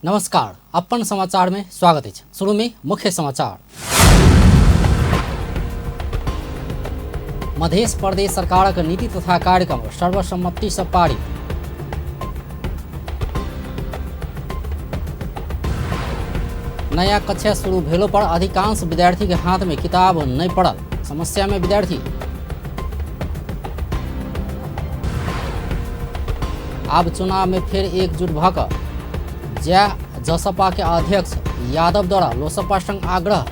नमस्कार, अपन समाचार में स्वागत है। शुरू में मुख्य समाचार। मध्य प्रदेश सरकार का नीति तथा कार्यक्रम सर्वसम्मति से पारित। नया कक्षा शुरू भेलो पर अधिकांश विद्यार्थी के हाथ में किताब नहीं पड़ल, समस्या में विद्यार्थी। अब चुनाव में फिर एकजुट भक जसपा के अध्यक्ष यादव द्वारा लोसपा संग आग्रह।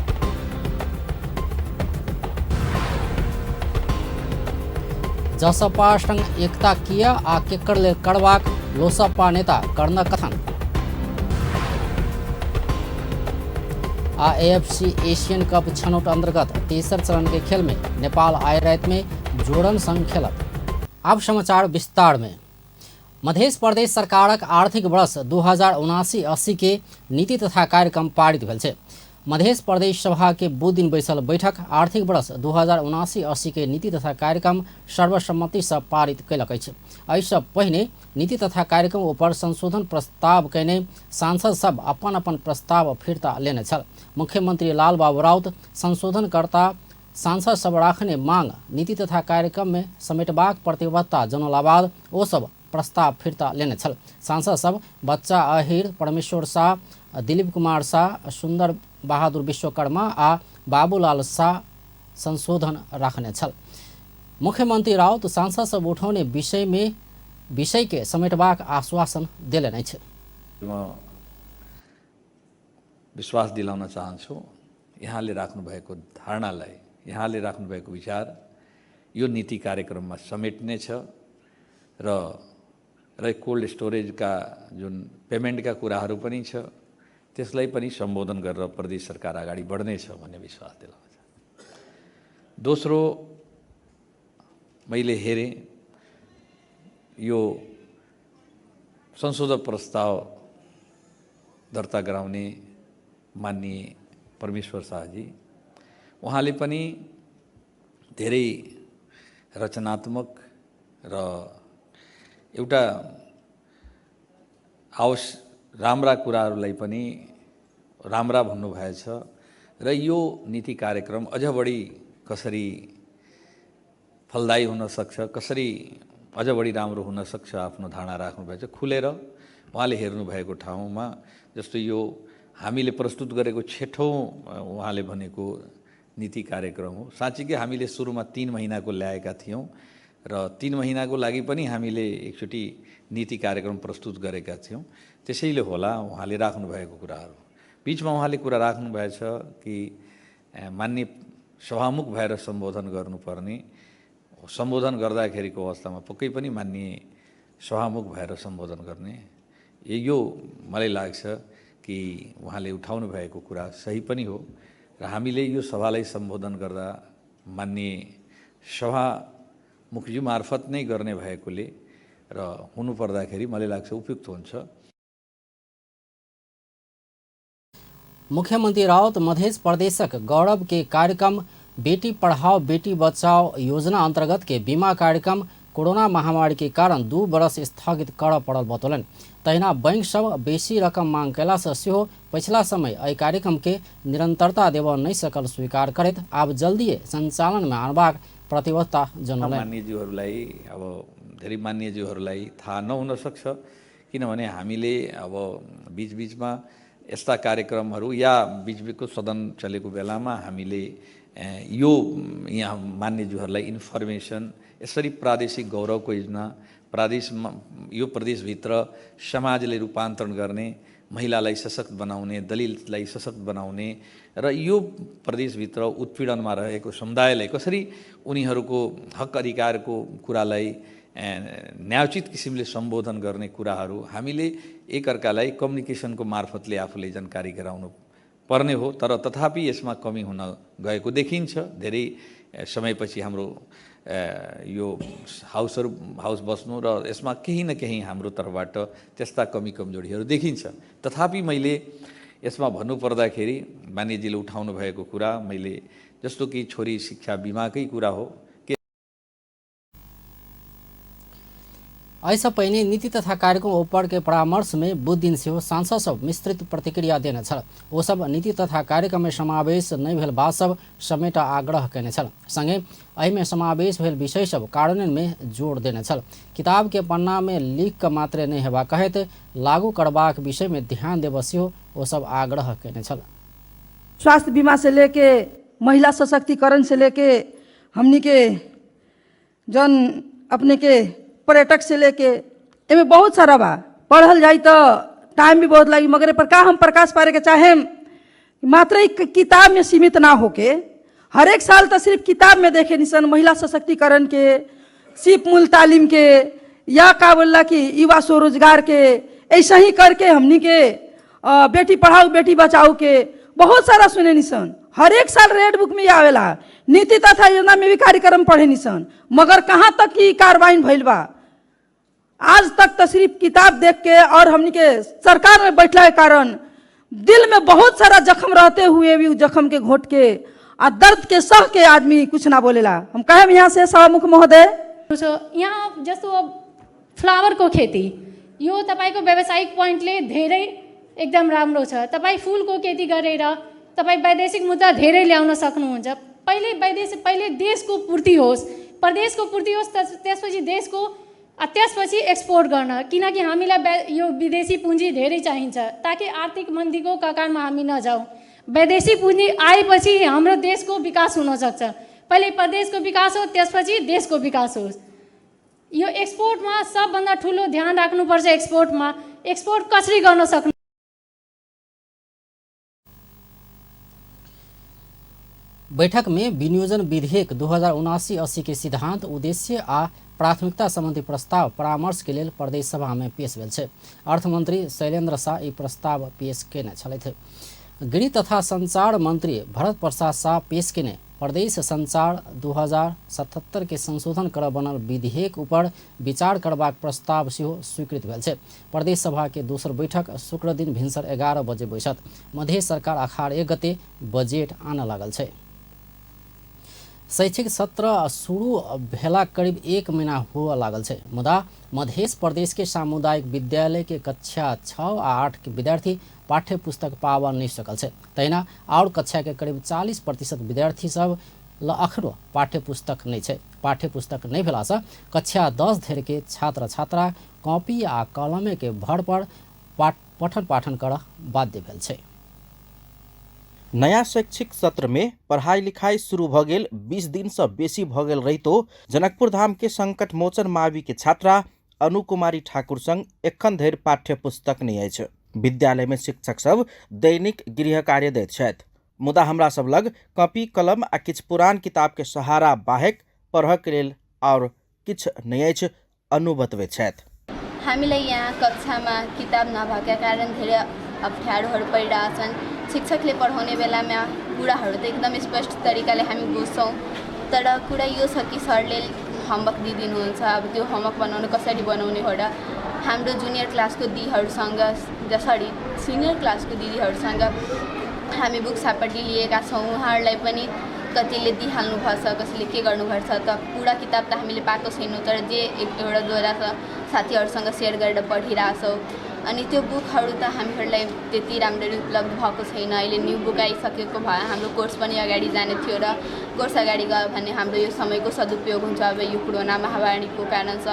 जसपा संग एकता किया आ केकर लेल करवाक लोसपा नेता कर्ण कथन। AFC एशियन कप छनौट अंतर्गत तेसर चरण के खेल में नेपाल आए रात में जोड़न संग खेलत। अब समाचार विस्तार में। मध्य प्रदेश सरकारक आर्थिक वर्ष 2079-80 के नीति तथा कार्यक्रम पारित भेल छै। मध्य प्रदेश सभा के बुध दिन बैसल बैठक आर्थिक वर्ष 2079-80 के नीति तथा कार्यक्रम सर्वसम्मति से पारित कयलक अछि। एहिसँ पहिने नीति तथा कार्यक्रम ऊपर संशोधन प्रस्ताव कयने सांसद सब अपन अपन प्रस्ताव फिरता लेने छल। मुख्यमंत्री लाल बाबू राउत संशोधनकर्ता सांसद सब राखने मांग नीति तथा कार्यक्रम में समेटबाक प्रतिबद्धता जनौला बाद ओ सब प्रस्ताव फिरता लेने छल। सांसद सब बच्चा अहिर, परमेश्वर शाह, दिलीप कुमार शाह, सुंदर बहादुर विश्वकर्मा आ बाबूलाल शाह संशोधन राखने छल। मुख्यमंत्री राउत सांसद सब उठौने विषय के समेटबाक आश्वासन देलनि अछि। विश्वास दिलाउन चाहन्छु, यहाँले राख्नु भएको धारणालाई, यहाँले राख्नु भएको विचार यो नीति कार्यक्रममा समेट्ने छ र कोल्ड स्टोरेजका जुन पेमेन्टका कुराहरू पनि छ त्यसलाई पनि सम्बोधन गरेर प्रदेश सरकार अगाडि बढ्नेछ भन्ने विश्वास दिलाउँछ। दोस्रो, मैले हेरेँ यो संशोधन प्रस्ताव दर्ता गराउने माननीय परमेश्वर शाहजी, उहाँले पनि धेरै रचनात्मक र एउटा राम्रा कुराहरूलाई पनि राम्रा भन्नुभएछ र यो नीति कार्यक्रम अझ बढी कसरी फलदायी हुन सक्छ, कसरी अझ बढी राम्रो हुन सक्छ आफ्नो धारणा राख्नुभएछ। खुलेर उहाँले हेर्नुभएको ठाउँमा जस्तो यो हामीले प्रस्तुत गरेको छठौँ उहाँले भनेको नीति कार्यक्रम हो। साँच्चीकै हामीले सुरुमा 3 महिनाको ल्याएका थियौँ र 3 महिनाको लागि पनि हामीले एकचोटि नीति कार्यक्रम प्रस्तुत गरेका थियौँ। त्यसैले होला उहाँले राख्नुभएको कुराहरू। बिचमा उहाँले कुरा राख्नुभएछ कि मान्य सभामुख भएर सम्बोधन गर्नुपर्ने, सम्बोधन गर्दाखेरिको अवस्थामा पक्कै पनि मान्य सभामुख भएर सम्बोधन गर्ने, यो मलाई लाग्छ कि उहाँले उठाउनु भएको कुरा सही पनि हो र हामीले यो सभालाई सम्बोधन गर्दा मान्य सभामुखजी मार्फत नै गर्ने भएकोले र हुनुपर्दाखेरि मलाई लाग्छ उपयुक्त हुन्छ। मुख्यमंत्री राउत मध्य प्रदेशक गौरव के कार्यक्रम बेटी पढ़ाओ बेटी बचाओ योजना अंतर्गत के बीमा कार्यक्रम कोरोना महामारी के कारण 2 बरस स्थगित कर पड़ल बतौलन। तहिना बैंक सब बेसी रकम मांग कैला से सेहो पिछला समय एहि कार्यक्रम के निरंतरता देव नहीं सकल स्वीकार करैत आब जल्दीए संचालन में आनबाक प्रतिबद्धता जनौलनि। मान्यज्यूहरूलाई अब धेरै मान्यज्यूहरूलाई थाहा नहुन सक्छ, किनभने हामीले अब बीचबीचमा यस्ता कार्यक्रमहरू या बीचबीचको सदन चलेको बेलामा हामीले यो यहाँ मान्यज्यूहरूलाई इन्फर्मेसन यसरी प्रादेशिक गौरवको योजना प्रदेशमा यो प्रदेशभित्र समाजले रूपान्तरण गर्ने, महिलालाई सशक्त बनाउने, दलितलाई सशक्त बनाउने र यो प्रदेशभित्र उत्पीडनमा रहेको समुदायलाई कसरी उनीहरूको हक अधिकारको कुरालाई न्यायोचित किसिमले सम्बोधन गर्ने कुराहरू हामीले एकअर्कालाई कम्युनिकेसनको मार्फतले आफूले जानकारी गराउनु पर्ने हो। तर तथापि यसमा कमी हुन गएको देखिन्छ। धेरै समयपछि हाम्रो यो हाउस बस्नु र यसमा केही न केही हाम्रो तर्फबाट त्यस्ता कमी कमजोरीहरू देखिन्छ। तथापि मैले यसमा भन्नुपर्दाखेरि मान्यजीले उठाउनु भएको कुरा मैले जस्तो कि छोरी शिक्षा बिमाकै कुरा हो। ऐसा पहिने नीति तथा कार्यक्रम ओपर के परामर्श में बुध दिन से सांसद सब मिश्रित प्रतिक्रिया देने छल। वो सब नीति तथा कार्यक्रम में समावेश नहीं भेल बात सब समेट आग्रह करने छल। संगे एहि में समावेश भेल विषय सब कार्यान्वयन में जोड़ देने छल। किताब के पन्ना में लिख के मात्र नहीं हेबा कहत लागू करबाक विषय में ध्यान देव सेहो वो सब आग्रह करने छल। स्वास्थ्य बीमा से लेके महिला सशक्तिकरण से लेके हमनी के जन अपने के पर्यटक से लेके एमे बहुत सारा बा। पढ़ल जाई तो टाइम भी बहुत लगी, मगर पर का हम प्रकाश पारे के चाहे मात्र एक किताब में सीमित ना होके हर एक साल तो सिर्फ किताब में देखे निसन महिला सशक्तिकरण के, सिप मूल तालीम के, या का बोला कि युवा स्वरोजगार के, ऐसा ही करके हमनी के बेटी पढ़ाओ बेटी बचाओ के बहुत सारा सुने निसन। हर एक साल रेड बुक में आवेला, नीति तथा योजना में भी कार्यक्रम पढ़े निसन, मगर कहाँ तक की कार्रवाई भइल बा आज तक तो सिर्फ किताब देख के और हमनी के सरकार में बैठला के कारण दिल में बहुत सारा जख्म रहते हुए भी जख्म के घोट के आ दर्द के सह के आदमी कुछ ना बोलेला। हम कहे यहाँ से सभामुख महोदय, यहाँ जस्तो फ्लावरको खेती यो तपाईको व्यावसायिक पोइन्टले धेरै एकदम राम्रो छ। तपाईँ फुलको खेती गरेर तपाईँ वैदेशिक मुद्दा धेरै ल्याउन सक्नुहुन्छ। पहिले देशको पूर्ति होस्, प्रदेशको पूर्ति होस्, त्यसपछि देशको त्यसपछि एक्सपोर्ट गर्न, किनकि हामीलाई यो विदेशी पुँजी धेरै चाहिन्छ ताकि आर्थिक मन्दीको कगारमा हामी नजाउँ। वैदेशिक पुँजी आएपछि हाम्रो देशको विकास हुन सक्छ। पहिले प्रदेशको विकास हो, त्यसपछि देशको विकास होस्। यो एक्सपोर्टमा सबभन्दा ठुलो ध्यान राख्नुपर्छ। एक्सपोर्ट कसरी गर्न सक्नु। बैठक में विनियोजन विधेयक 2079-80 के सिद्धांत, उद्देश्य आ प्राथमिकता संबंधी प्रस्ताव परामर्श के लिए प्रदेश सभा में पेश भेल छै। अर्थमंत्री शैलेंद्र शाह ई प्रस्ताव पेश केने छलथि। गृह तथा संचार मंत्री भरत प्रसाद शाह पेश केने प्रदेश संचार 2077 के संशोधन कर बनल विधेयक ऊपर विचार करबाक प्रस्ताव सेहो स्वीकृत भेल छै। प्रदेश सभा के दोसर बैठक शुक्र दिन भिनसर 11 बजे बैसत। मध्य सरकार अखाड़ 1 गते बजेट आने लागल छै। शैक्षिक सत्र शुरू भेला करीब 1 महीना हुआ लागल छै, मुदा मध्य प्रदेश के सामुदायिक विद्यालय के कक्षा 6 आ 8 के विद्यार्थी पाठ्य पुस्तक पावा नहीं सकल छै। तहिना और कक्षा के करीब 40% विद्यार्थी सब अखनो पाठ्य पुस्तक नहीं छै। पाठ्य पुस्तक नहीं भेला से कक्षा 10 धरि के छात्र छात्रा कॉपी आ कलमे के भर पर पठन पाठन कर बाध्य भेल छै। नया शैक्षिक सत्र में पढ़ाई लिखाई शुरू भ गेल 20 दिन से बेसी भ गेल रहितो जनकपुर धाम के संकट मोचन मावि के छात्रा अनु कुमारी ठाकुर संग एखन धरि पाठ्य पुस्तक नहीं अछि। विद्यालय में शिक्षक सब दैनिक गृह कार्य दैत छथि, मुदा हमरा सब लग कॉपी कलम आ किछ पुरान किताब के सहारा बाहेक पढ़क लेल और किछ नहीं अछि। अनु बतबै छथि। हामीलाई यहाँ कक्षामा किताब नभएका कारण धेरै अप्ठ्यारोहरू परिरहेछन्। शिक्षकले पढाउने बेलामा कुराहरू त एकदम स्पष्ट तरिकाले हामी बुझ्छौँ, तर कुरा यो छ कि सरले होमवर्क दिइदिनुहुन्छ। अब त्यो होमवर्क बनाउनु कसरी बनाउने हो र हाम्रो जुनियर क्लासको दिदीहरूसँग जसरी सिनियर क्लासको दिदीहरूसँग हामी बुक सापट्टि लिएका छौँ। उहाँहरूलाई पनि कतिले दिइहाल्नु भएको छ, कसैले के गर्नुपर्छ त पुरा किताब त हामीले पाएको छैनौँ, तर जे एउटा दुईवटा छ साथीहरूसँग सेयर गरेर पढिरहेछौँ। अनि त्यो बुकहरू त हामीहरूलाई त्यति राम्ररी उपलब्ध भएको छैन। अहिले न्यू बुक आइसकेको भए हाम्रो कोर्स पनि अगाडि जाने थियो र कोर्स अगाडि गयो भने हाम्रो यो समयको सदुपयोग हुन्छ। अब यो कोरोना महामारीको कारण छ,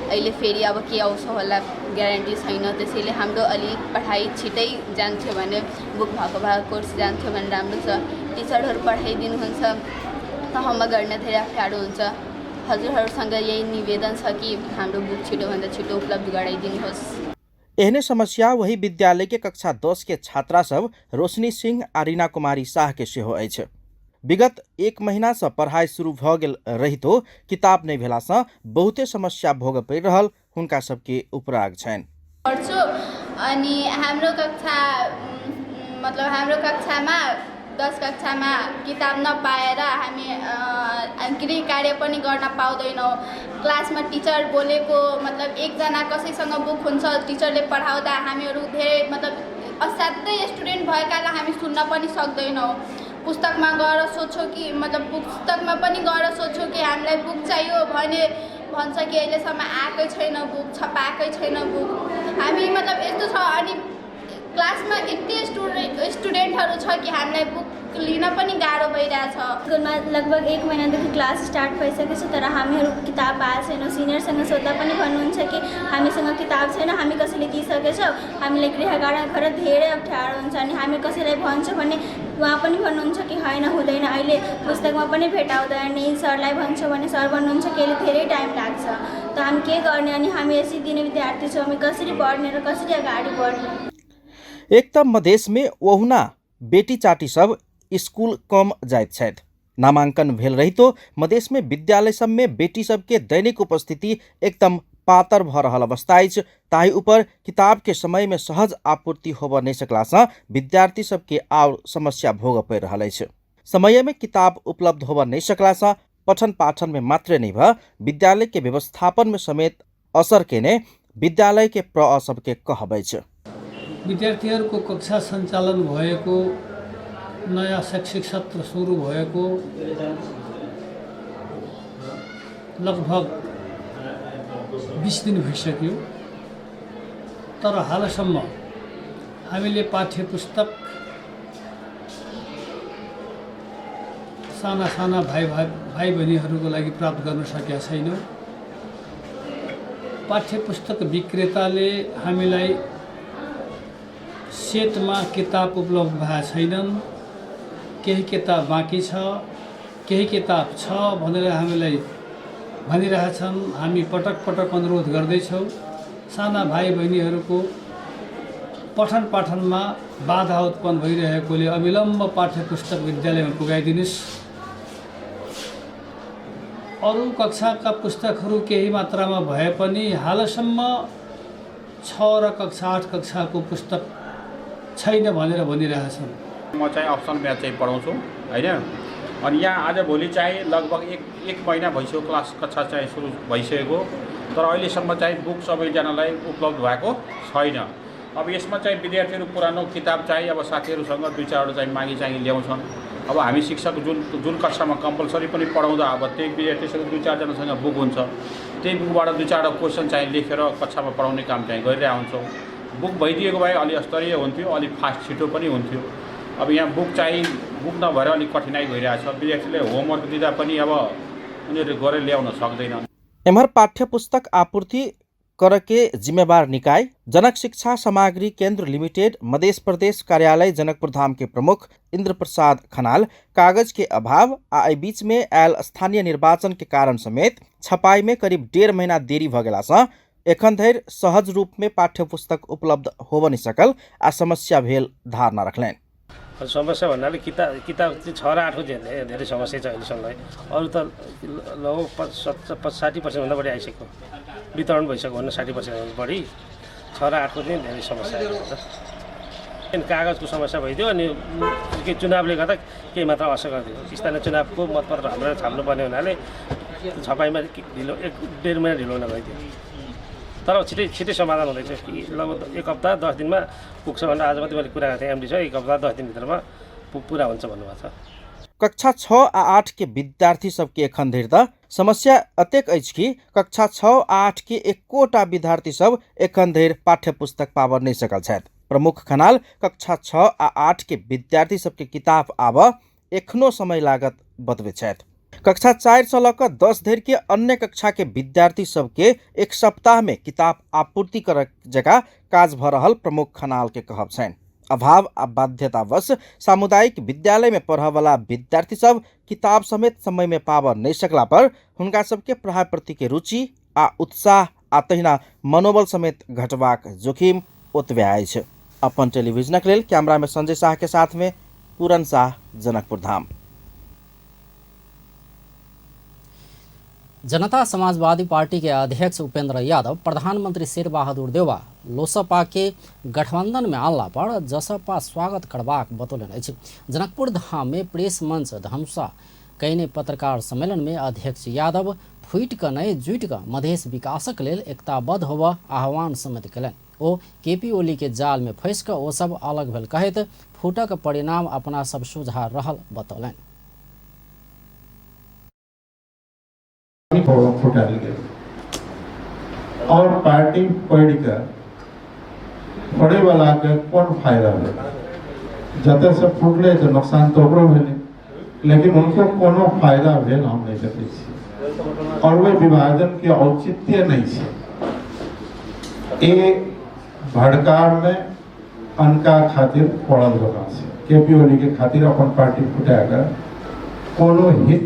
अहिले फेरि अब के आउँछ होला ग्यारेन्टी छैन। त्यसैले हाम्रो अलिक पढाइ छिटै जान्थ्यो भने, बुक भएको भए कोर्स जान्थ्यो भने राम्रो छ। टिचरहरू पढाइदिनुहुन्छ त होमवर्क गर्न धेरै अप्ठ्यारो हुन्छ। हजुरहरूसँग यही निवेदन छ कि हाम्रो बुक छिटोभन्दा छिटो उपलब्ध गराइदिनुहोस्। एहने समस्या वही विद्यालय के कक्षा 10 के छात्रा सब रोशनी सिंह आ रीना कुमारी शाह के सेहो अछि। विगत 1 महीना से पढ़ाई शुरू भ गेल रहितो किताब नहीं भेला से बहुते समस्या भोग परि रहल हुनका सबके उपराग छन्। अनि हाम्रो कक्षामा 10 कक्षामा किताब नपाएर हामी गृह कार्य पनि गर्न पाउँदैनौँ। क्लासमा टिचर बोलेको मतलब एकजना कसैसँग बुक हुन्छ, टिचरले पढाउँदा हामीहरू धेरै मतलब असाध्यै स्टुडेन्ट भएकाले हामी सुन्न पनि सक्दैनौँ। पुस्तकमा गएर सोध्छौँ कि मतलब पुस्तकमा पनि गएर सोध्छौँ कि हामीलाई बुक चाहियो भने भन्छ कि अहिलेसम्म आएकै छैन बुक, छपाएकै छैन बुक। हामी मतलब यस्तो छ, अनि क्लासमा यति स्टुडेन्टहरू छ कि हामीलाई बुक लिन पनि गाह्रो भइरहेछ। स्कुलमा लगभग 1 महिनादेखि क्लास स्टार्ट भइसकेको छ, तर हामीहरू किताब पाएको छैनौँ। सिनियरसँग सोद्धा पनि भन्नुहुन्छ कि हामीसँग किताब छैन, हामी कसैले दिइसकेछौँ, हामीलाई गृहकार्य गरेर धेरै अप्ठ्यारो हुन्छ। अनि हामी कसैलाई भन्छौँ भने उहाँ पनि भन्नुहुन्छ कि होइन हुँदैन, अहिले पुस्तकमा पनि भेटाउँदैन, सरलाई भन्छौँ भने सर भन्नुहुन्छ कि अहिले धेरै टाइम लाग्छ। त हामी के गर्ने? अनि हामी यसरी दिने विद्यार्थी छौँ, हामी कसरी पढ्ने र कसरी अगाडि बढ्ने? एक त मधेश में ओहुना बेटी चाटी सब स्कूल कम जाइत छथि। नामांकन भेल रही तो मधेश में विद्यालय सब में बेटी सबके दैनिक उपस्थिति एकदम पातर भ रहल अवस्था अछि। ताहि ऊपर किताब के समय में सहज आपूर्ति होब नहीं सकला से विद्यार्थी सबके और समस्या भोग पड़ि रहल अछि। समय में किताब उपलब्ध होब नहीं सकला से पठन पाठन में मात्र नहीं भ विद्यालय के व्यवस्थापन में समेत असर केने विद्यालय के प्र सबके कहबै छ। विद्यार्थीहरूको कक्षा सञ्चालन भएको, नयाँ शैक्षिक सत्र सुरु भएको लगभग 20 दिन भइसक्यो। तर हालसम्म हामीले पाठ्य पुस्तक साना साना भाइ बहिनीहरूको लागि प्राप्त गर्न सकेका छैनौँ। पाठ्य पुस्तक विक्रेताले हामीलाई सेटमा किताब उपलब्ध भएका छैनन्, केही किताब बाँकी छ, केही किताब छ भनेर हामीलाई भनिरहेछन्। हामी पटक पटक अनुरोध गर्दैछौँ, साना भाइ बहिनीहरूको पठन पाठनमा बाधा उत्पन्न भइरहेकोले अविलम्ब पाठ्य पुस्तक विद्यालयमा पुगाइदिनुस्। अरू कक्षाका पुस्तकहरू केही मात्रामा भए पनि हालसम्म 6 र कक्षा 8 कक्षाको पुस्तक छैन भनेर भनिरहेछन्। म चाहिँ अप्सन म्याथ चाहिँ पढाउँछु हैन। अनि यहाँ आज भोलि चाहिँ लगभग एक महिना भइसक्यो क्लास कक्षा चाहिँ सुरु भइसकेको, तर अहिलेसम्म चाहिँ बुक सबैजनालाई उपलब्ध भएको छैन। अब यसमा चाहिँ विद्यार्थीहरू पुरानो किताब चाहिँ अब साथीहरूसँग 2-4 चाहिँ मागी चाहिँ ल्याउँछन्। अब हामी शिक्षक जुन कक्षामा कम्पलसरी पनि पढाउँदा अब त्यही विद्यार्थीसँग 2-4 जनासँग बुक हुन्छ, त्यही बुकबाट 2-4 क्वेसन चाहिँ लेखेर कक्षामा पढाउने काम चाहिँ गरिरहेका हुन्छौँ। बुक भइदिएको भए अलि स्तरीय हुन्थ्यो, अलि फास्ट छिटो पनि हुन्थ्यो। अब यहाँ बुक नभएर अलिक कठिनाइ भइरहेछ। विद्यार्थीले होमवर्क दिँदा पनि अब उनीहरूले गरेर ल्याउन सक्दैनन्। एम्हर पाठ्य पुस्तक आपूर्ति करके जिम्मेवार निकाय जनक शिक्षा सामग्री केंद्र लिमिटेड मध्य प्रदेश कार्यालय जनकपुर धाम के प्रमुख इंद्र प्रसाद खनाल कागज के अभाव आ बीच में आयल स्थानीय निर्वाचन के कारण समेत छपाई में करीब 1.5 महीना देरी भ गेला से एखन धरि सहज रूप में पाठ्य पुस्तक उपलब्ध होब नहीं सकल आ समस्या भेल धारणा रखलैन। समस्या भन्नाले किताब चाहिँ 6 र 8 को धेरै समस्या छ अहिलेसम्म। अरू त लगभग 60% भन्दा बढी आइसक्यो, वितरण भइसक्यो भन्दा 60% बढी। 6 र 8 को चाहिँ धेरै समस्या आइरहेको छ। कागजको समस्या भइदियो अनि के चुनावले गर्दा केही मात्रा असर गरिदियो। स्थानीय चुनावको मतपत्र हाम्रो छाप्नुपर्ने हुनाले छपाइमा ढिलो 1.5 महिना ढिलो हुन गइदियो। तर छिटै समाधान हुँदैछ कि लगभग 1 हप्ता 10 दिनमा पुग्छ भनेर आज मात्रै मैले कुरा गरेको थिएँ। एमडी छ 1 हप्ता 10 दिनभित्रमा पुरा हुन्छ भन्नुभएको छ। कक्षा 6 आ 8 के विद्यार्थी सबके एखन धरि त समस्या अतेक अछि कि कक्षा 6 आ 8 के एकोटा विद्यार्थी सब एखन धरि पाठ्य पुस्तक पाबि नहीं सकल छथि। प्रमुख खनाल कक्षा 6 आ 8 के विद्यार्थी सबके किताब आब एखनो समय लागत बतबै छथि। कक्षा 4 से लकर 10 धरि के अन्य कक्षा के विद्यार्थी सबके 1 सप्ताह में किताब आपूर्ति कर जगह काज भ रहल प्रमुख खनाल के कहब छनि। अभाव आ बाध्यतावश सामुदायिक विद्यालय में पढ़ वाला विद्यार्थी सब किताब समेत समय में पाब नहीं सकला पर हुनका सबके पढ़ाई प्रति के रुचि आ उत्साह आ तहिना मनोबल समेत घटबाक जोखिम ओतबे अछि। अपन टेलीविजनक लेल कैमरा में संजय शाह के साथ में पूरन शाह, जनकपुर धाम। जनता समाजवादी पार्टी के अध्यक्ष उपेंद्र यादव प्रधानमंत्री शेर बहादुर देउवा लोसपा के गठबंधन में आनला पर जसपा स्वागत करबाक बतौलन अछि। जनकपुर धाम में प्रेस मंच धनुषा कईने पत्रकार सम्मेलन में अध्यक्ष यादव फुट क नहीं जुट क मधेश विकासक लेल एकताबद्ध होब आह्वान समेत कयलनि। ओ केपी ओली के जाल में फंस क ओ सब अलग भेल कहैत फूटक परिणाम अपना सब सोझा रहल बतौलनि। और पार्टी पढ़ कर पढ़े वाला के कौन फायदा है? जते से फूटले तो नुकसान तो ओकरो भेले, लेकिन उनको कोनो फायदा भेल हम नहीं देखै छी और वे विभाजन के औचित्य नहीं है। ए भड़कार में अनका खातिर पड़ल रहा है। केपी ओली के खातिर अपन पार्टी फुटा कर कोनो हित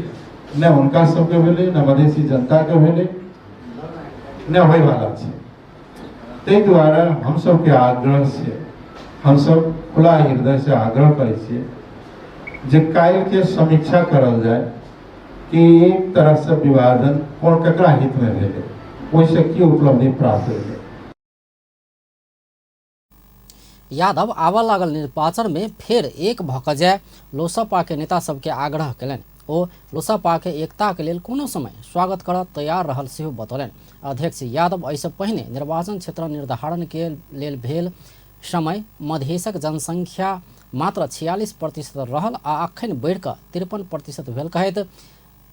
न उनका सबके भेले, न मधेसी जनता के भेले, न होय वाला है। ताहि दुआरे हम सब के आग्रह से हम सब खुला हृदय से आग्रह करै छियै जे काल्हि के समीक्षा करल जाए कि एक तरह से विभाजन और ककरा हित में भेले, ओहिसे की उपलब्धि प्राप्त भेले। यादव आबऽ लागल निर्वाचन में फेर एक भऽ जाय लोसपा के नेता सबके आग्रह कयलनि। ओ लोसपा के एकता के लेल कोनो समय स्वागत करऽ तैयार रहल सेहो बतौलनि। अध्यक्ष यादव एहिसँ पहिने निर्वाचन क्षेत्र निर्धारण के लेल भेल समय मधेशक जनसंख्या मात्र 46% रहल आ अखन बढ़ि कऽ 53% भेल कहैत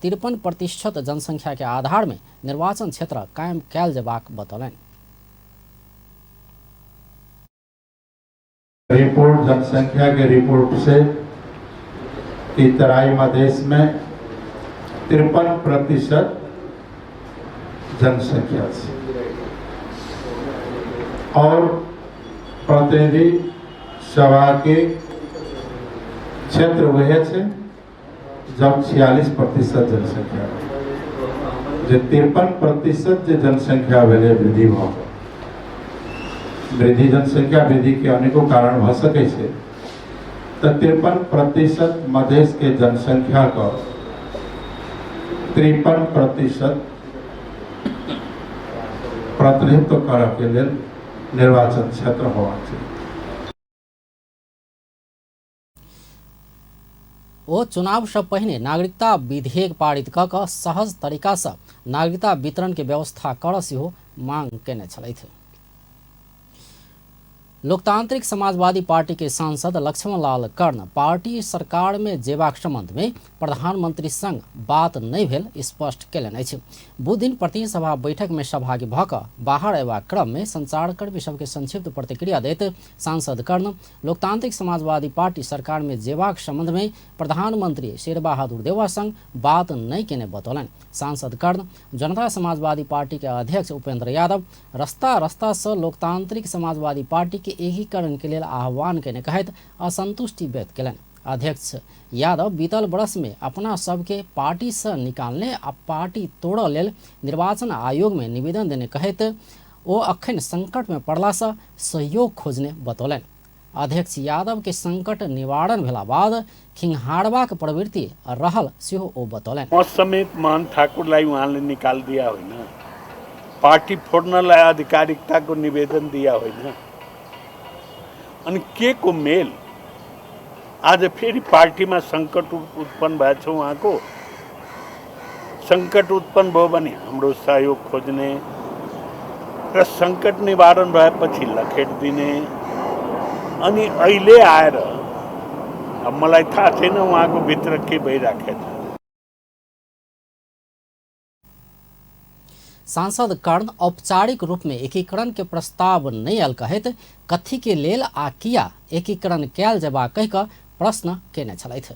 53% जनसंख्या के आधार में निर्वाचन क्षेत्र कायम कयल जेबाक बतौलनि। रिपोर्ट जनसंख्या के रिपोर्ट से कि तराई मधेश में 53% जनसंख्या से और प्रतिनिधि सभा के क्षेत्र वह है जब 46% जनसंख्या जो 53% जनसंख्या भेले वृद्धि भाव वृद्धि जनसंख्या वृद्धि के अनेकों कारण भ सके छै। तो 53% मधेश के जनसंख्या का 53% प्रतिनिधित्व करऽ के लेल निर्वाचन क्षेत्र होबाक चाही। ओ चुनाव से पहिने नागरिकता विधेयक पारित कऽ कऽ सहज तरीका से नागरिकता वितरण के व्यवस्था करऽ सेहो मांग केने छलथि। लोकतांत्रिक समाजवादी पार्टी के सांसद लक्ष्मण लाल कर्ण पार्टी सरकार में जेबाक संबंध में प्रधानमंत्री संग बात नहीं भेल स्पष्ट केलनि अछि। बुध दिन प्रतिनिधि सभा बैठक में सहभागी भऽ कऽ बाहर अयबाक क्रम में संचारकर्मी सबके संक्षिप्त प्रतिक्रिया दैत सांसद कर्ण लोकतांत्रिक समाजवादी पार्टी सरकार में जेबाक संबंध में प्रधानमंत्री शेर बहादुर देवा संग बात नहीं केने बतौलनि। सांसद कर्ण जनता समाजवादी पार्टी के अध्यक्ष उपेंद्र यादव रस्ता रस्ता से लोकतांत्रिक समाजवादी पार्टी के एकीकरण के लिए आह्वान केने कहैत असंतुष्टि व्यक्त केलनि। अध्यक्ष यादव बीतल वर्ष में अपना सबके पार्टी से निकालने आ पार्टी तोड़ऽ लेल निर्वाचन आयोग में निवेदन देने कहैत ओ अखन संकट में पड़ला से सहयोग खोजने बतौलनि। अध्यक्ष यादव के संकट निवारण भेला बाद खिंहारबाक प्रवृत्ति रहल सेहो ओ बतौलनि। समेत महन ठाकुरलाई उहाँले निकाल दिया होइन, पार्टी फोड्नलाई आधिकारिकताको निवेदन दिया होइन, अनि के को मेल आज फेरि पार्टीमा संकट उत्पन्न भएछ। उहाँको संकट उत्पन्न भयो भने हाम्रो सहयोग खोज्ने र संकट निवारण भएपछि लखेट दिने अनि अहिले आएर अब मलाई थाहा छैन उहाँको भित्र के भइराखेको छ। सांसद कर्ण औपचारिक रूप में एकीकरण के प्रस्ताव नहीं आयल कहैत कथी के लेल आ किया एकीकरण कयल जेबाक कहि कऽ प्रश्न केने छलथि।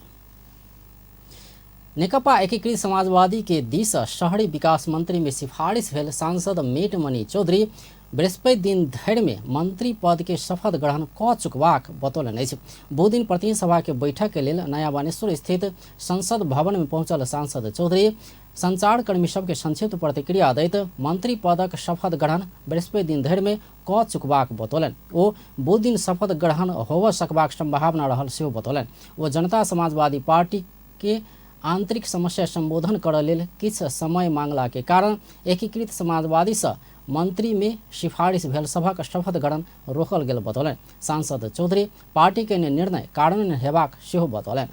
नेकपा एकीकृत समाजवादी के दिस शहरी विकास मंत्री में सिफारिश भेल सांसद मीटमणि चौधरी बृहस्पति दिन धरि में मंत्री पद के शपथ ग्रहण कऽ चुकबाक बतौलनि अछि। बुध दिन प्रतिनिधि सभा के बैठक के लेल नया बानेश्वर स्थित संसद भवन में पहुंचल सांसद चौधरी संचारकर्मी सबके संक्षिप्त प्रतिक्रिया दैत मंत्री पदक शपथ ग्रहण बृहस्पति दिन धरि में कऽ चुकबाक बतौलनि। ओ बुध दिन शपथ ग्रहण होबऽ सकबाक संभावना रहल सेहो बतौलनि। ओ जनता समाजवादी पार्टी के आंतरिक समस्या संबोधन करऽ लेल किछु समय मांगला के कारण एकीकृत समाजवादी से मंत्री में सिफारिश भेल सभक शपथ ग्रहण रोकल गेल बतौलनि। सांसद चौधरी पार्टी के निर्णय कार्यान्वयन हेबाक सेहो बतौलनि।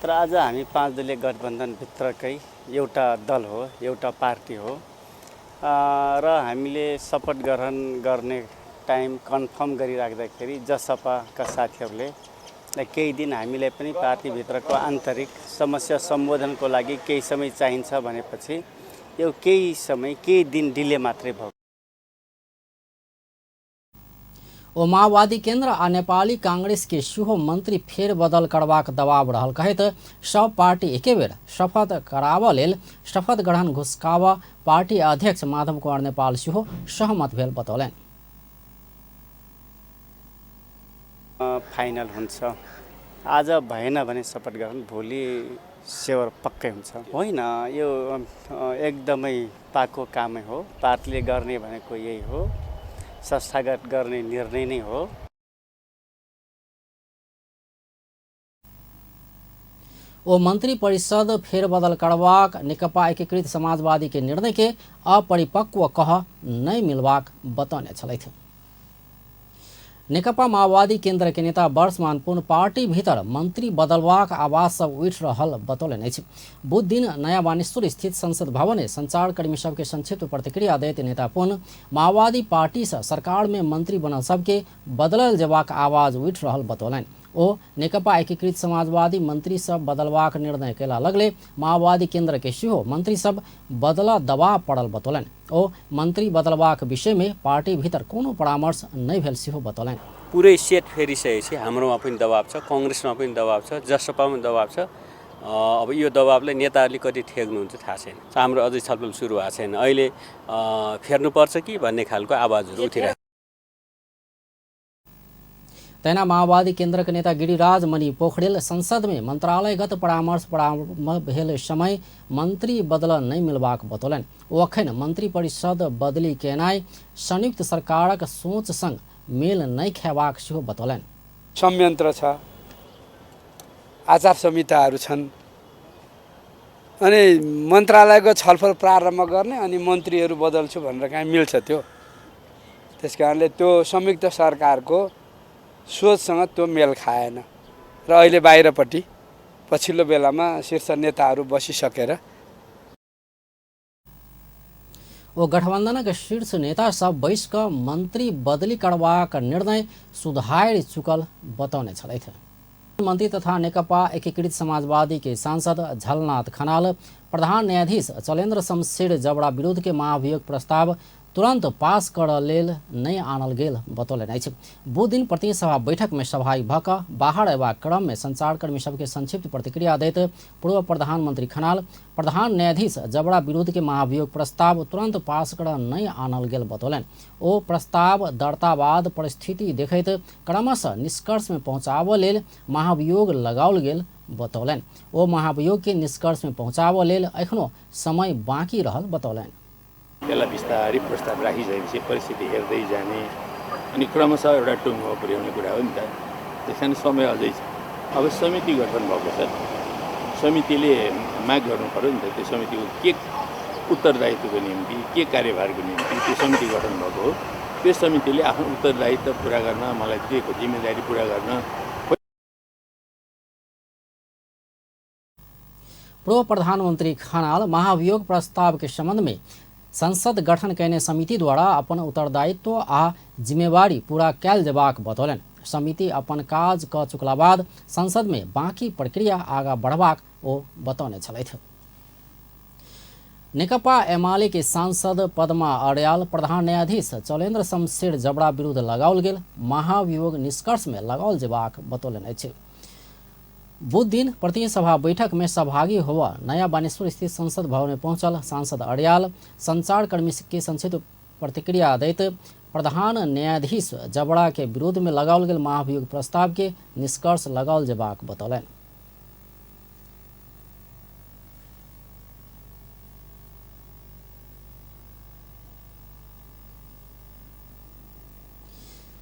तर आज हामी 5 दलीय गठबन्धनभित्रकै एउटा दल हो, एउटा पार्टी हो र हामीले शपथ ग्रहण गर्ने टाइम कन्फर्म गरिराख्दाखेरि जसपाका साथीहरूले केही दिन हामीलाई पनि पार्टीभित्रको आन्तरिक समस्या सम्बोधनको लागि केही समय चाहिन्छ भनेपछि यो केही समय केही दिन डिले मात्रै भयो। ओ माओवादी केन्द्र आ नेपाली कांग्रेस के सेहो मंत्री फेरबदल करबाक दबाव रहल कहैत सब पार्टी एके बेर शपथ कराबऽ लेल शपथ ग्रहण घुसकाबऽ पार्टी अध्यक्ष माधव कुमार नेपाल सेहो सहमत भेल बतौलनि। फाइनल हुन्छ, आज भएन भने शपथ ग्रहण भोलि सेवर पक्कै हुन्छ। होइन, यो एकदमै पाको कामै हो। पार्टीले गर्ने भनेको यही हो, संस्थागत गर्ने निर्णय नै हो। ओ मंत्री परिषद फेरबदल करबाक नेकपा एकीकृत समाजवादी के निर्णय के अपरिपक्व कह नहीं मिलबाक बतौने छलथि। नेकपा माओवादी केन्द्र के नेता वर्षमान पुन पार्टी भीतर मंत्री बदलवाक आवाज सब उठ रहल बतौलन अछि। बुध दिन नया बानेश्वर स्थित संसद भवन में संचारकर्मी सबके संक्षिप्त प्रतिक्रिया दैत नेता पुन माओवादी पार्टी से सरकार में मंत्री बनल सबके बदलल जेबाक आवाज उठ रहल बतौलन। ओ नेकपा एकीकृत समाजवादी मंत्री सब बदलवाक निर्णय केला लगले माओवादी केन्द्र के सेहो मंत्री सब बदला दबाव पड़ल बतौलन। ओ मंत्री बदलवाक विषय में पार्टी भीतर कोनो परामर्श नहीं भेल सेहो बतौलन। पुरै सेट फेरिसकेपछि हाम्रोमा पनि दबाव छ, कांग्रेसमा पनि दबाव छ, जसपामा दबाव छ। अब यो दबावलाई नेताहरूले कति ठेक्नुहुन्छ थाहा छैन। हाम्रो अझै छलफल सुरु भएको छैन। अहिले फेर्नुपर्छ कि भन्ने खालको आवाजहरू उठिरहेको छ। तैना माओवादी केन्द्र के नेता गिरिराज मणि पोखरेल संसद में मंत्रालयगत परामर्श भेल समय मंत्री बदल नहीं मिलबाक बतौलन। ओ अखन मंत्री परिषद बदली केनाई संयुक्त सरकारक सोच संग मेल नहीं खेबाक सेहो बतौलन। संयन्त्र छ, आचार संहिताहरू छन्, अनि मन्त्रालयको छलफल प्रारम्भ गर्ने अनि मन्त्रीहरू बदल्छु भनेर कहाँ मिल्छ त्यो। त्यसकारणले त्यो संयुक्त सरकारको सोचसँग त्यो मेल खाएन र अहिले बाहिरपट्टि पछिल्लो बेलामा शीर्ष नेताहरू बसिसकेर ओ गठबन्धन के शीर्ष नेता सब बैस क मंत्री बदली करबाक निर्णय सुधार चुकल बतौने छलथि। मंत्री तथा नेकपा एकीकृत समाजवादी के सांसद झलनाथ खनाल प्रधान न्यायाधीश चलेन्द्र शमशेर जबड़ा विरुद्ध के महाभियोग प्रस्ताव तुरंत पास कर लेल नहीं आनल गेल बतौलन अछि। बुध दिन प्रतिनिधि सभा बैठक में सहभागी भक बाहर अयबाक क्रम में संचारकर्मी सबके संक्षिप्त प्रतिक्रिया दैत पूर्व प्रधानमंत्री खनाल प्रधान न्यायाधीश जबड़ा विरुद्ध के महाभियोग प्रस्ताव तुरंत पास कर नहीं आनल गेल बतौलन। ओ प्रस्ताव दर्तावाद परिस्थिति देखैत क्रमशः निष्कर्ष में पहुँचाब लेल महाभियोग लगाओल गेल बतौलन। ओ महाभियोग के निष्कर्ष में पहुँचाब लेल एखनो समय बाँकी रहल बतौलन। त्यसलाई बिस्तारै प्रस्ताव राखिसकेपछि परिस्थिति हेर्दै जाने अनि क्रमशः एउटा टुङ्गो पुर्याउने कुरा हो नि त। त्यस कारण समय अझै छ। अब समिति गठन भएको छ, समितिले माग गर्नु पर्यो नि त। त्यो समितिको के उत्तरदायित्वको निम्ति, के कार्यभारको निम्ति त्यो समिति गठन भएको हो। त्यो समितिले आफ्नो उत्तरदायित्व पुरा गर्न, मलाई दिएको जिम्मेदारी पुरा गर्न। पूर्व प्रधानमंत्री खनाल महाभियोग प्रस्ताव के संबंध में संसद गठन कैने समिति द्वारा अपन उत्तरदायित्व आ जिम्मेवारी पूरा कैल जेबाक बतौलन। समिति अपन काज क चुकला बाद संसद में बाकी प्रक्रिया आगा बढ़बाक ओ बतौने छलथि। नेकपा एमाले के सांसद पद्मा अर्याल प्रधान न्यायाधीश चलेन्द्र शमशेर जबड़ा विरुद्ध लगाओल गेल महाभियोग निष्कर्ष में लगाओल जेबाक बतौलन अछि। बुध दिन प्रतिनिधि सभा बैठक में सहभागी हुआ नया बानेश्वर स्थित संसद भवन में पहुंचल सांसद अर्याल संचारकर्मी के संक्षिप्त प्रतिक्रिया दैत प्रधान न्यायाधीश जबड़ा के विरोध में लगाओल गेल महाभियोग प्रस्ताव के निष्कर्ष लगाओल जेबाक बतौलन।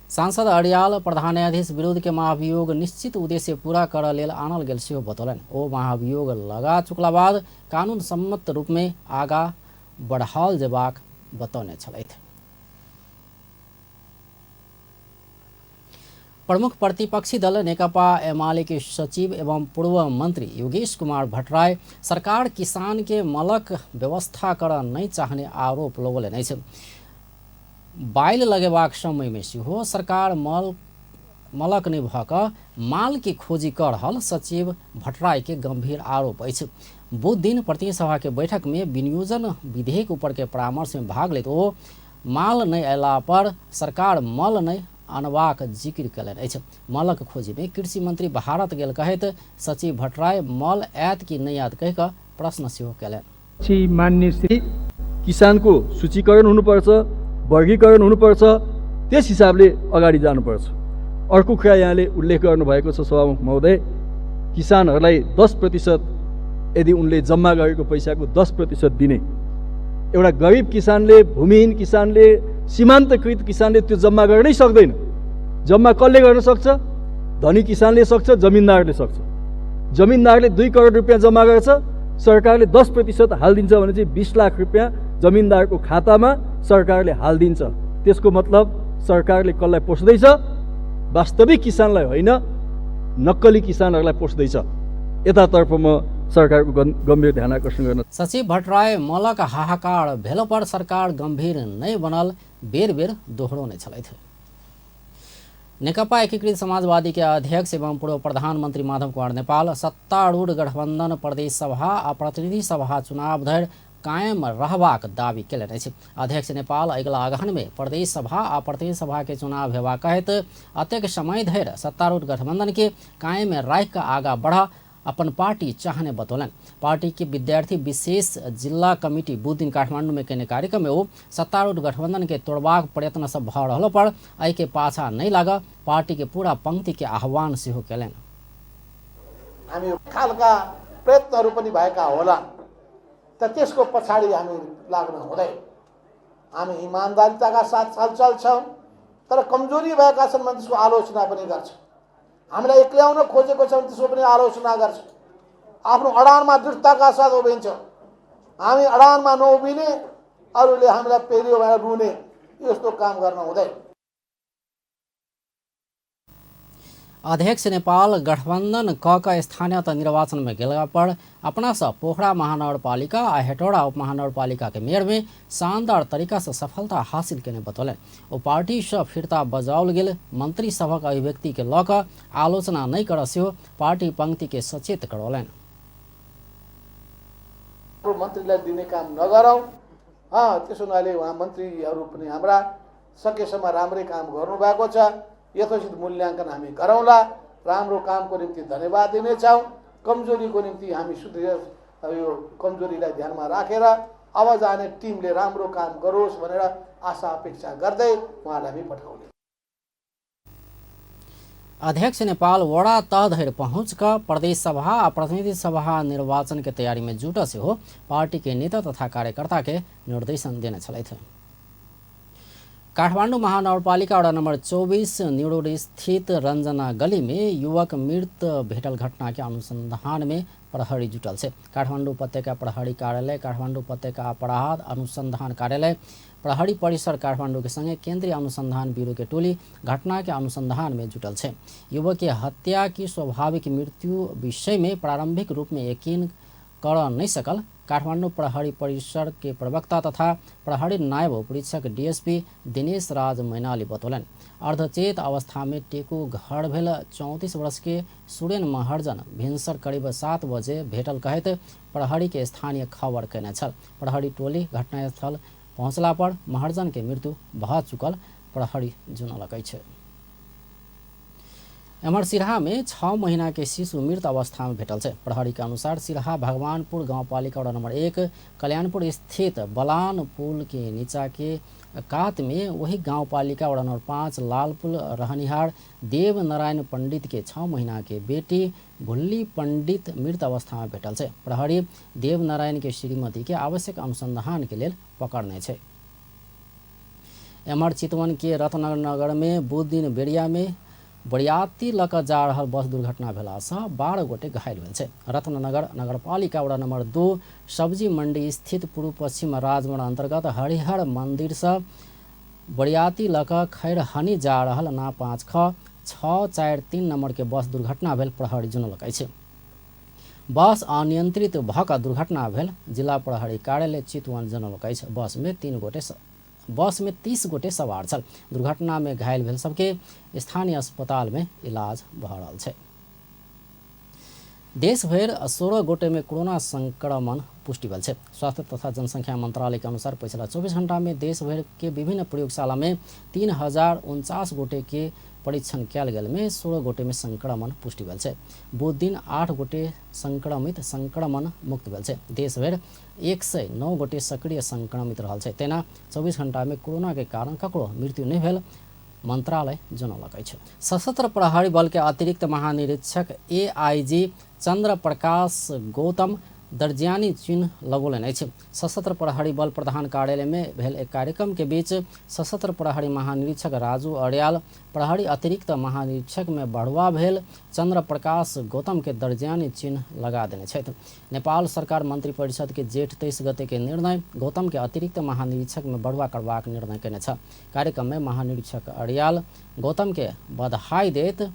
सांसद अर्याल प्रधान न्यायाधीश विरुद्ध के महाभियोग निश्चित उद्देश्य पूरा कर लेल आनल गेल सेहो बतौलन। ओ महाभियोग लगा चुकला बाद कानून सम्मत रूप में आगा बढ़ाओल जेबाक बतौने छलथि। प्रमुख प्रतिपक्षी दल नेकपा एमाले के सचिव एवं पूर्व मंत्री योगेश कुमार भट्टराय सरकार किसान के मलक व्यवस्था कर नहीं चाहने आरोप लगौलनि अछि। बाइल लगेबाक समय में सेहो सरकार मलक नहीं भक माल की खोजी कर रहल सचिव भट्टराय के गंभीर आरोप अछि। बुध दिन प्रतिनिधि सभा के बैठक में विनियोजन विधेयक ऊपर के परामर्श में भाग लेते वो माल नहीं अयला पर सरकार मल नहीं अनबाक जिक्र कयलनि अछि। मलक खोजी में कृषि मंत्री भारत गेल कहैत सचिव भट्टराई मल आयत कि नहीं आयत कहि कऽ प्रश्न सेहो कयलनि। मान्य श्री किसानको सूचीकरण हुनुपर्छ, वर्गीकरण हुनुपर्छ, त्यस हिसाबले अगाडि जानुपर्छ। अर्को कुरा यहाँले उल्लेख गर्नुभएको छ सभामुख महोदय, किसानहरूलाई 10% यदि उनले जम्मा गरेको पैसाको 10% दिने। एउटा गरिब किसानले, भूमिहीन किसानले, सीमान्तकृत किसानले त्यो जम्मा गर्नै सक्दैन। जम्मा कसले गर्न सक्छ? धनी किसानले सक्छ, जमिनदारले सक्छ। जमिनदारले 2 करोड रुपियाँ जम्मा गर्छ, सरकारले 10% हालिदिन्छ भने चाहिँ 20 लाख रुपियाँ जमिनदारको खातामा सरकारले हालिदिन्छ। त्यसको मतलब सरकारले कसलाई पोस्दैछ? वास्तविक किसानलाई होइन, नक्कली किसानहरूलाई पोस्दैछ। यतातर्फ म सरकारको गम्भीर ध्यान आकर्षण गर्न। सचिव भट्टराई मलक हाहाकार भेला पर सरकार गंभीर नहीं बनल बेर बेर दोहराउने छलथि। नेकपा एकीकृत समाजवादी के अध्यक्ष एवं पूर्व प्रधानमंत्री माधव कुमार नेपाल सत्तारूढ़ गठबंधन प्रदेश सभा आ प्रतिनिधि सभा चुनाव धरि कायम रहबाक दावी कयलनि अछि। अध्यक्ष नेपाल अगिला अगहन में प्रदेश सभा आ प्रतिनिधि सभा के चुनाव हेबाक कहैत अतेक समय धरि सत्तारूढ़ गठबंधन के कायम राखि कऽ आगाँ बढ़ अपन पार्टी चाहने बतौलन। पार्टी के विद्यार्थी विशेष जिला कमिटी बुध दिन काठमांडू में केने कार्यक्रम में वो सत्तारूढ़ गठबंधन के तोड़बाक प्रयत्न सब भ रहल पर एहि के पाछा नहीं लाग पार्टी के पूरा पंक्ति के आह्वान सेहो कयलनि। हामी खालका प्रयत्नहरू पनि भएका होला, त त्यसको पछाडि हामी लाग्न हुँदैन। हामी इमानदारीताका साथ चल्छौँ, तर कमजोरी भएका छन् भने त्यसको आलोचना पनि गर्छौँ। हामीलाई एक्ल्याउन खोजेको छ भने त्यसको पनि आलोचना गर्छौँ। आफ्नो अडानमा दृढताका साथ उभिन्छौँ। हामी अडानमा नउभिने, अरूले हामीलाई पेल्यो भनेर रुने, यस्तो काम गर्न हुँदैन। अध्यक्ष नेपाल गठबंधन क स्थानीय निर्वाचन में गेला पर अपना सा पोखरा महानगरपालिका आ हेटौड़ा उप महानगरपालिका के मेयर में शानदार तरीका से सफलता हासिल करने बतौलन। ओ पार्टी से फिरता बजाओल गेल मंत्री सभक अभिव्यक्ति के लऽ कऽ आलोचना नहीं कर सेहो पार्टी पंक्ति के सचेत करौलन। मन्त्रीलाई दिने काम नगरौँ, त्यसो नले उहाँ मन्त्रीहरू पनि हाम्रा सकेसम्म राम्रै काम गर्नुभएको छ। यथोचित मूल्याङ्कन हामी गरौँला। राम्रो कामको निम्ति धन्यवाद दिनेछौँ। कमजोरीको निम्ति हामी यो कमजोरीलाई ध्यानमा राखेर अब जाने टिमले राम्रो काम गरोस् भनेर आशा अपेक्षा गर्दै उहाँलाई हामी पठाउने। अध्यक्ष नेपाल वड़ा तह धरि पहुँच कर प्रदेश सभा और प्रतिनिधि सभा निर्वाचन के तैयारी में जुट से हो पार्टी के नेता तथा कार्यकर्ता के निर्देशन देने छलथि। काठमाडौँ महानगरपालिका वडा नंबर 24 न्यूरोड स्थित रंजना गली में युवक मृत भेटल घटना के अनुसंधान में प्रहरी जुटल से। काठमाडौँ उपत्यका प्रहरी कार्यालय, काठमाडौँ उपत्यका अपराध अनुसंधान कार्यालय, प्रहरी परिसर काठमाडौँ के संगे केंद्रीय अनुसंधान ब्यूरो के टोली घटना के अनुसंधान में जुटल है। युवक के हत्या की स्वाभाविक मृत्यु विषय में प्रारंभिक रूप में यकीन कर नहीं सकल काठमाडौँ प्रहरी परिसर के प्रवक्ता तथा प्रहरी नायब उपरीक्षक डीएसपी दिनेश राज मैनाली बतौलन। अर्धचेत अवस्था में टेकू घर भेल 34 वर्ष के सुरेन महर्जन भिनसर करीब 7 बजे भेटल कहत प्रहरी के स्थानीय खबर कयने छल। प्रहरी टोली घटनास्थल पहुँचला पर महर्जन के मृत्यु भ चुकल प्रहरी जनौलकै छै। एमहर सिरहा में 6 महीना के शिशु मृत अवस्था में भेटल है। प्रहरी के अनुसार सिरहा भगवानपुर गांवपालिका वडा नंबर 1 कल्याणपुर स्थित बलान पुल के नीचा के कात में वही गांवपालिका वडा नंबर 5 लालपुल रहनिहार देव नारायण पंडित के 6 महीना के बेटी भुल्ली पंडित मृत अवस्था में भेटल है। प्रहरी देव नारायण के श्रीमती के आवश्यक अनुसंधान के लिए पकड़ने छे। एमहर चितवन के रत्नगर में बुध दिन बेड़िया में बरियाती लक जा रहल बस दुर्घटना भेला से 12 गोटे घायल भेल छै। रत्नगर नगरपालिका वडा नंबर 2 सब्जी मंडी स्थित पूर्व पश्चिम राजमंड अंतर्गत हरिहर मंदिर से बरियाती लक खैरहनी जा रहल ना 5 ख 643 नंबर के बस दुर्घटना भेल प्रहरी जनौलकै छै। बस अनियंत्रित भऽ कऽ दुर्घटना भेल जिला प्रहरी कार्यालय चितवन जनौलकै छै। बस में 30 गोटे सवार छल। दुर्घटना में घायल भेल सबके स्थानीय अस्पताल में इलाज भऽ रहल छै। देश भर 16 गोटे में कोरोना संक्रमण पुष्टि भेल है। स्वास्थ्य तथा जनसंख्या मंत्रालय के अनुसार पिछला 24 घंटा में देश भर के विभिन्न प्रयोगशाला में 3049 गोटे के परीक्षण किया गेल में 16 गोटे में संक्रमण पुष्टि भेल है। बुध दिन 8 गोटे संक्रमित संक्रमण मुक्त भेल है। देश भर 109 गोटे सक्रिय संक्रमित रहल है। तेना 24 घंटा में कोरोना के कारण ककरो मृत्यु नहीं भेल मंत्रालय जनौलक अछि। सशस्त्र प्रहरी बल के अतिरिक्त महानिरीक्षक AIG चंद्र प्रकाश गौतम दर्जियानी चिन्ह लगौलनि अछि। सशस्त्र प्रहरी बल प्रधान कार्यालय में भेल एक कार्यक्रम के बीच सशस्त्र प्रहरी महानिरीक्षक राजू अड़ियाल प्रहरी अतिरिक्त महानिरीक्षक में बढ़ुआ भेल चंद्र प्रकाश गौतम के दर्जियानी चिन्ह लगा देने छथि। नेपाल सरकार मंत्री परिषद के जेठ 23 गते के निर्णय गौतम के अतिरिक्त महानिरीक्षक में बढ़ुआ करबाक निर्णय केने छ। कार्यक्रम में महानिरीक्षक अड़ियाल गौतम के बधाई देत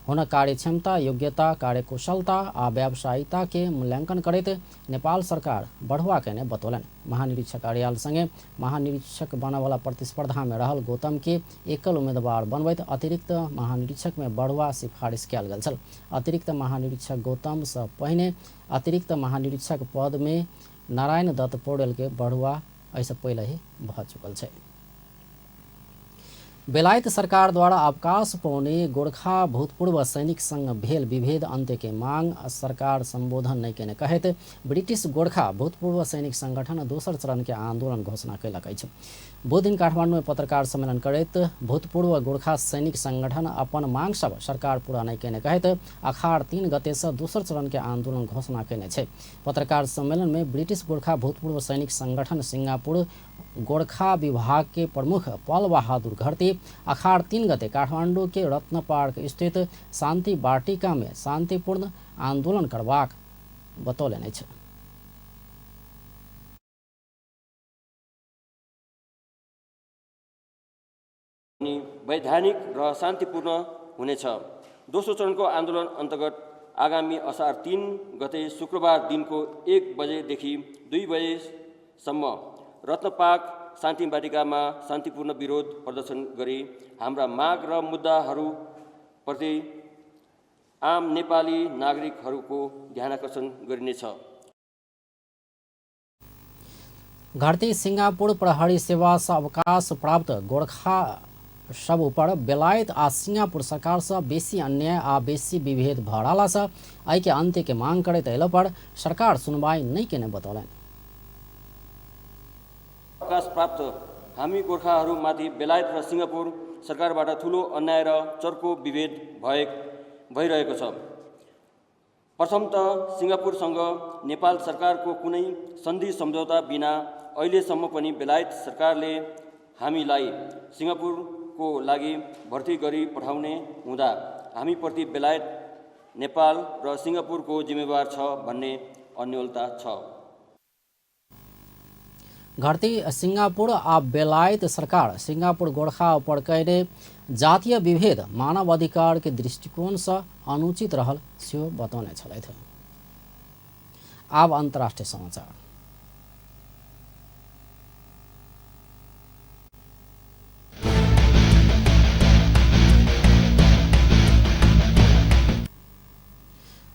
हुनक कार्यक्षमता योग्यता कार्यकुशलता आ व्यावसायिकता के मूल्यांकन करैत नेपाल सरकार बढ़ुआ केने बतौलनि। महानिरीक्षक अड़ियाल संगे महानिरीक्षक बनवाला प्रतिस्पर्धा में रहल गौतम के एकल उम्मीदवार बनबैत अतिरिक्त महानिरीक्षक में बढ़ुआ सिफारिश कयल गेल छल। अतिरिक्त महानिरीक्षक गौतम से पहिने अतिरिक्त महानिरीक्षक पद में नारायण दत्त पौडेल के बढ़ुआ ऐसे पहले ही भ चुकल है। बेलायत सरकार द्वारा अवकाश पाउने गोरखा भूतपूर्व सैनिक संग भेल विभेद अंत्य के मांग सरकार संबोधन नहीं केने कहैत ब्रिटिश गोरखा भूतपूर्व सैनिक संगठन दोसर चरण के आंदोलन घोषणा कयलक अछि। बुध दिन काठमांडू में पत्रकार सम्मेलन करैत भूतपूर्व गोरखा सैनिक संगठन अपन मांग सब सरकार पूरा नहीं केने कहैत अखाड़ 3 गते से दोसर चरण के आंदोलन घोषणा केने छै। पत्रकार सम्मेलन में ब्रिटिश गोरखा भूतपूर्व सैनिक संगठन सिंगापुर गोरखा विभाग के प्रमुख पल बहादुर घरती अखाड़ 3 गते काठमांडू के रत्न पार्क स्थित शांति वाटिका में शांतिपूर्ण आंदोलन करबाक बतौलनि अछि। वैधानिक र शान्तिपूर्ण हुनेछ। दोस्रो चरणको आन्दोलन अन्तर्गत आगामी असार 3 गते शुक्रबार दिनको 1 बजेदेखि 2 बजेसम्म रत्नपार्क शान्ति वाटिकामा शान्तिपूर्ण विरोध प्रदर्शन गरी हाम्रा माग र मुद्दाहरूप्रति आम नेपाली नागरिकहरूको ध्यानाकर्षण गरिनेछ। घरती सिंगापुर प्रहरी सेवा से अवकाश प्राप्त गोरखा सब ऊपर बेलायत आ सिंगापुर सरकार से बेसी अन्याय आ बेसी विभेद भ रहला से एहि के अंत्य के मांग करैत अयला पर सरकार सुनवाई नहीं केने बतौलनि। अवकाश प्राप्त हामी गोर्खाहरूमाथि बेलायत र सिंगापुर सरकारबाट ठुलो अन्याय र चर्को विभेद भइरहेको छ। प्रथम त सिंगापुरसँग नेपाल सरकारको कुनै सन्धि सम्झौता बिना अहिलेसम्म पनि बेलायत सरकारले हामीलाई सिंगापुरको लागि भर्ती गरी पठाउने हुँदा हामीप्रति बेलायत नेपाल र सिंगापुरको जिम्मेवार छ भन्ने अन्योलता छ। घरती सिंगापुर आ बेलायत सरकार सिंगापुर गोरखा पर कैने जातीय विभेद मानव अधिकार के दृष्टिकोण से अनुचित रहल सेहो बतौने छलथि। आब अंतर्राष्ट्रीय समाचार।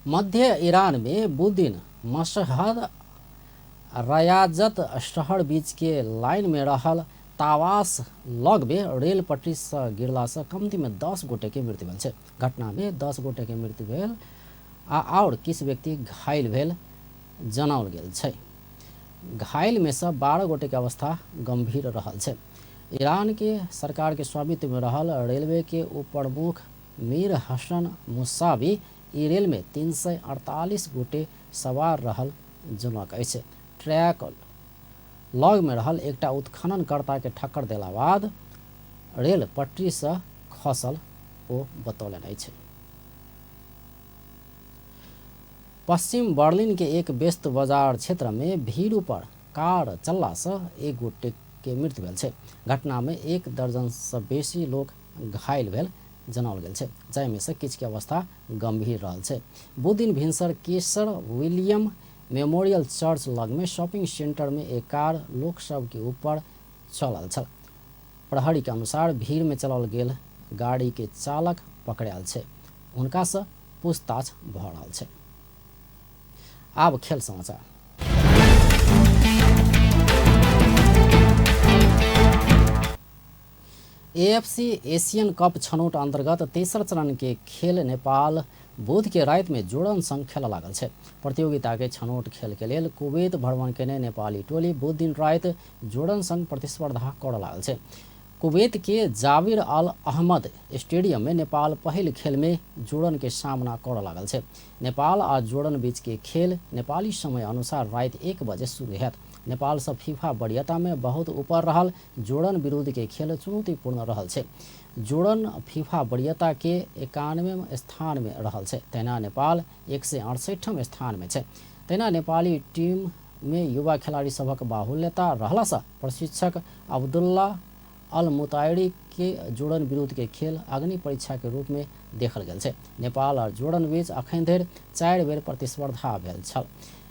मध्य ईरान में बुध दिन मशहद रयाजत शहर बीच के लाइन में रहल तावास लग में रेल पटरी से गिरला से कमती में 10 गोटे के मृत्यु भेल। घटना में 10 गोटे के मृत्यु भेल और किछु व्यक्ति घायल भेल जनाओल गेल छै। घायल में से 12 गोटे के अवस्था गंभीर रहल छै। ईरान के सरकार के स्वामित्व में रहल रेलवे के उप प्रमुख मीर हसन मुसावी ई रेल में 348 गोटे सवार रहल जनक अछि। ट्रैक लग में रहल एकटा उत्खननकर्ता के ठक्कर देला बाद रेल पटरी से खसल ओ बतौलनि अछि। पश्चिम बर्लिन के एक व्यस्त बाजार क्षेत्र में भीड़ पर कार चलला से 1 गोटे के मृत्यु भेल छै। घटना में 1 दर्जन से बेसी लोग घायल भेल जनाओल गेल छै, जाहिमे से किछु के अवस्था गंभीर रहल छै। बुध दिन भिनसर केसर विलियम मेमोरियल चर्च लग में शॉपिंग सेंटर में एक कार लोक सब के ऊपर चलल छल। प्रहरी के अनुसार भीड़ में चलल गेल गाड़ी के चालक पकड़ायल छै, उनका से पूछताछ भ रहल छै। अब खेल समाचार। एएफसी एशियन कप छनौट अंतर्गत तेसर चरण के खेल नेपाल बुध के रात में जोड़न संग खेल लागल है। प्रतियोगिता के छनौट खेल के लिए कुवैत भ्रमण केने नेपाली टोली बुध दिन रात जोड़न संग प्रतिस्पर्धा कर लागल है। कुवैत के जाबिर अल अहमद स्टेडियम में नेपाल पहल खेल में जोड़न के सामना कर लागल है। नेपाल और जोड़न बीच के खेल नेपाली समय अनुसार रात 1 बजे शुरू हैत। नेपाल सब फीफा वरीयता में बहुत ऊपर रहल जोड़न विरुद्ध के खेल चुनौतीपूर्ण रहल है। जोड़न फीफा वरीयता के 91वें स्थान में रहल है, तैना नेपाल 168वें स्थान में है। तैना नेपाली टीम में युवा खिलाड़ी सबक बाहुल्यता रहला से प्रशिक्षक अब्दुल्ला अल मुताइडी के जोड़न विरुद्ध के खेल अग्नि परीक्षा के रूप में देखल गेल है। नेपाल और जोड़न बीच अखन धरि 4 बेर प्रतिस्पर्धा भेल छल।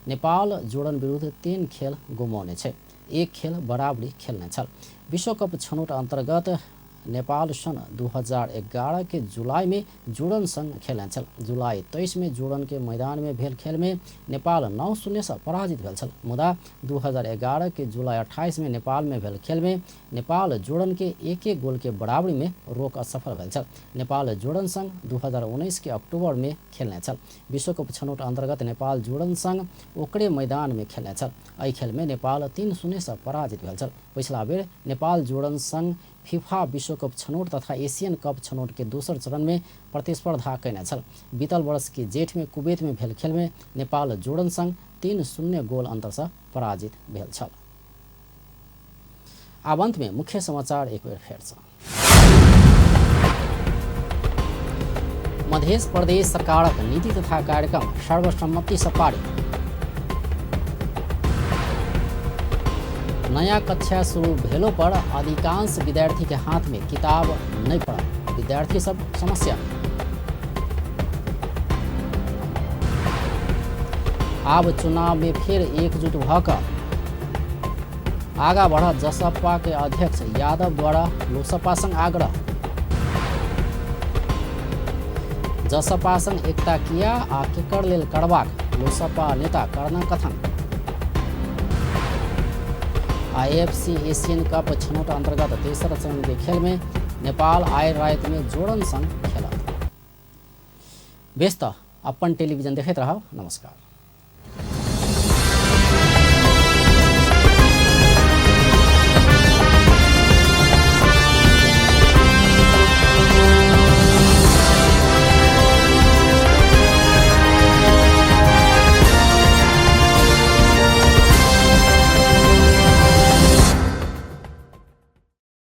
नेपाल जोड़न विरुद्ध 3 खेल गुमौने छै, 1 खेल बराबरी खेलने छल। विश्व कप छनौट अंतर्गत नेपाल सन 2011 के जुलाई में जोड़न संग खेलने छल। जुलाई 23 में जोड़न के मैदान में भेल खेल में नेपाल 9-0 से पराजित भेल छल। मुदा 2011 के जुलाई 28 में नेपाल में भेल खेल में नेपाल जोड़न के 1-1 गोल के बराबरी में रोक असफल भेल छल। नेपाल जोड़न संग 2019 के अक्टूबर में खेलने छल। विश्व कप छनौट अंतर्गत नेपाल जोड़न संग ओकरे मैदान में खेलने छल। एहि खेल में नेपाल 3-0 से पराजित भेल छल। पिछला बेर नेपाल जोड़न संग फीफा विश्व कप छनौट तथा एशियन कप छनौट के दोसर चरण में प्रतिस्पर्धा कैने छल। बीतल वर्ष के जेठ में कुवैत में भेल खेल में नेपाल जोड़न संग 3-0 गोल अंतर से पराजित भेल छल। अब अंत में मुख्य समाचार एक बेर फेर से। मध्य प्रदेश सरकारक नीति तथा कार्यक्रम सर्वसम्मति से पारित। नया कक्षा शुरू भेलो पर अधिकांश विद्यार्थी के हाथ में किताब नहीं पड़ा, विद्यार्थी सब समस्या। अब चुनाव में फिर एकजुट होकर आगा बढ़ा जसपा के अध्यक्ष यादव द्वारा लोकसपा संग आग्रह। जसपा संग एकता किया आ केकर लेल करबाक लोकसपा नेता करना कथन। AFC एशियन कप छनौट अंतर्गत तेसर चरण के खेल में नेपाल आए रात में जोड़न संग खेला। व्यस्त अपन टेलीविजन देखते रहो। नमस्कार।